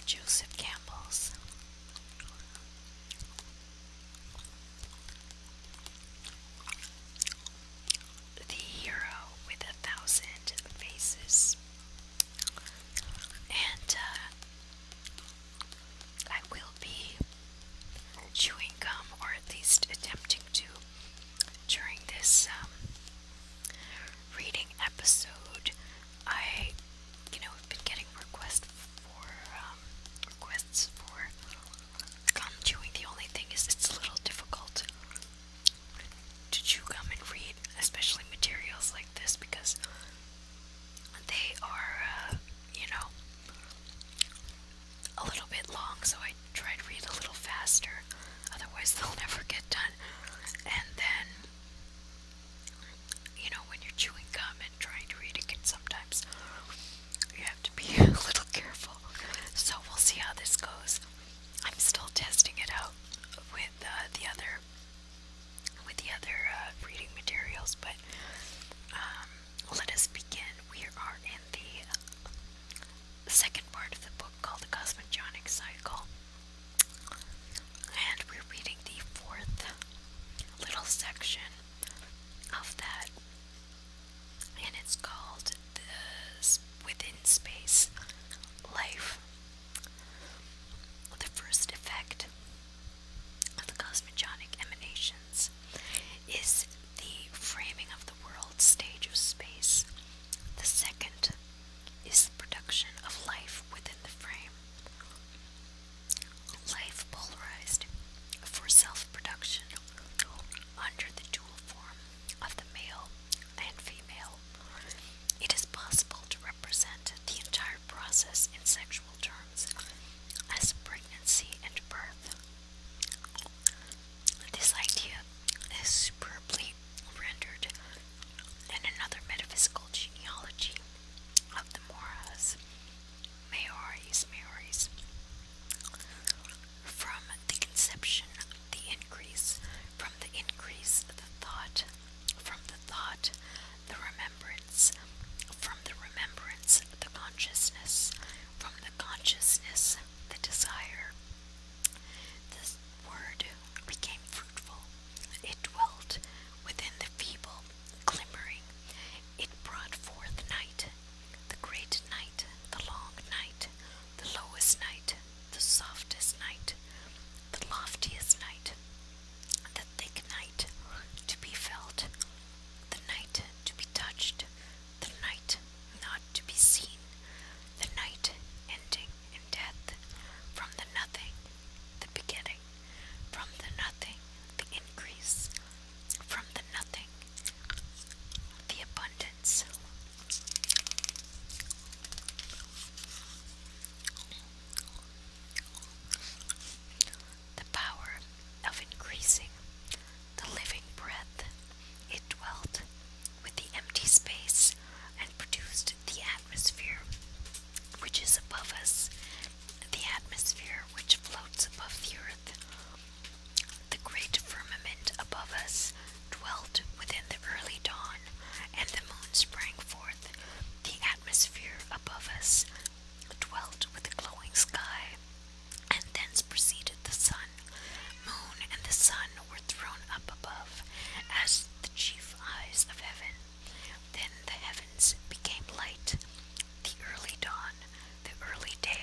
Joseph Campbell's. The Hero with 1,000 Faces. And I will be chewing gum, or at least attempting to, during this reading episode. I, have been getting requests for gum chewing. The only thing is it's a little difficult to chew gum and read, especially materials like this, because they are, a little bit long, so I try to read a little faster, otherwise they'll never get done. And then, when you're chewing gum and trying to read it, sometimes you have to be a little careful. So we'll see how this goes. I'm still testing it out with the other reading materials, but let us begin. We are in the second part of the book called the Cosmogonic Cycle, and we're reading the fourth little section of that, and it's called Within Space Life. The first effect of the cosmogonic emanations is the framing of the world stage of space. The second is the production of life within the frame. Life polarized for self-production under the dual form of the male and female. It is possible to represent the entire process in sexual terms as pregnancy and birth. This idea is superbly rendered in another metaphysical genealogy of the Moras, Maoris. From the conception, the increase, from the increase, the thought, from the thought, the remembrance, from the remembrance, the consciousness, from the consciousness, the desire. The word became fruitful. It dwelt within the feeble, glimmering. It brought forth night, the great night, the long night, the lowest night, the softest night, the loftiest night, the thick night to be felt, the night to be touched, the night not to be seen, the night ending in death, from the nothing, the beginning, from the nothing, the increase, from the nothing, the abundance. The power of increasing, the living breath. It dwelt with the empty space and produced the atmosphere which is above us, the atmosphere which floats above the earth. The great firmament above us dwelt within the early dawn, and the moon sprang forth. The atmosphere above us dwelt with the glowing sky, and thence proceeded the sun. Moon and the sun were thrown up above as the chief eyes of heaven. Then the heavens became light, the early dawn, the early day.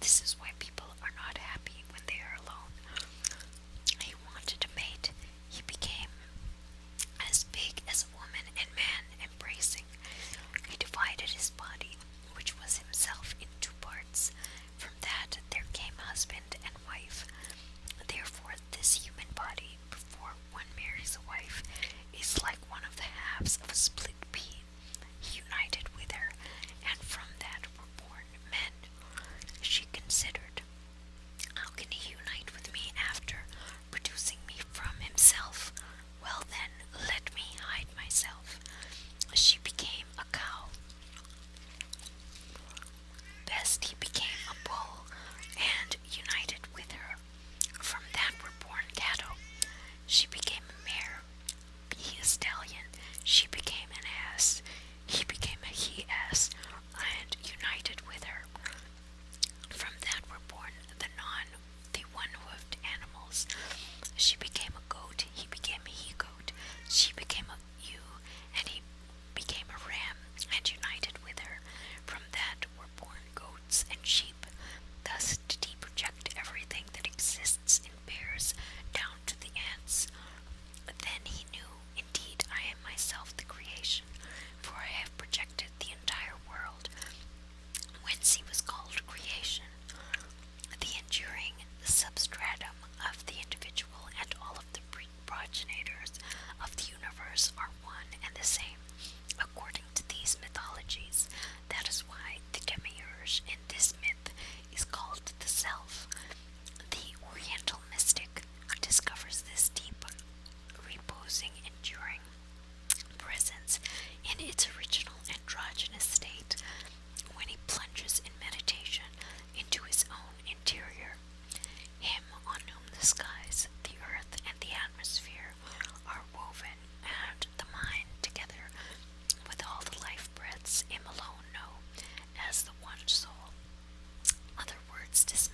This is why people are not happy when they are alone. He wanted a mate. He became as big as a woman and man embracing. He divided his body, which was himself, in two parts. From that there came husband and wife. Therefore, this human body, before one marries a wife, is like one of the halves of a split pea. He united with her, and from that were born men. She considered, how can he unite with me after producing me from himself? Well then, let me hide myself. She became a cow. Best he became a bull, and united with her. From that were born cattle. She became a mare. He a stallion. She became an ass. He became a he-ass, and united with her. From that were born the one-hoofed animals. She became a goat. He became a he-goat. She became a ewe, and he became a ram, and united with her. From that were born goats and sheep. Thus did he project everything that exists in pairs down to the ants. Then he knew, indeed, I am myself the creation, for I have projected the entire world, whence he was called creation. The enduring substratum of the individual and all of the progenitors of the universe are one and the same, according to these mythologies. That is why the demiurge in this myth is called the Self. The Oriental mystic discovers this deep, reposing, enduring presence in its original androgynous state when he plunges in meditation into his own interior. Him on whom the skies, the earth, and the atmosphere are woven, and the mind, together with all the life breaths, him alone know as the one soul. Other words, this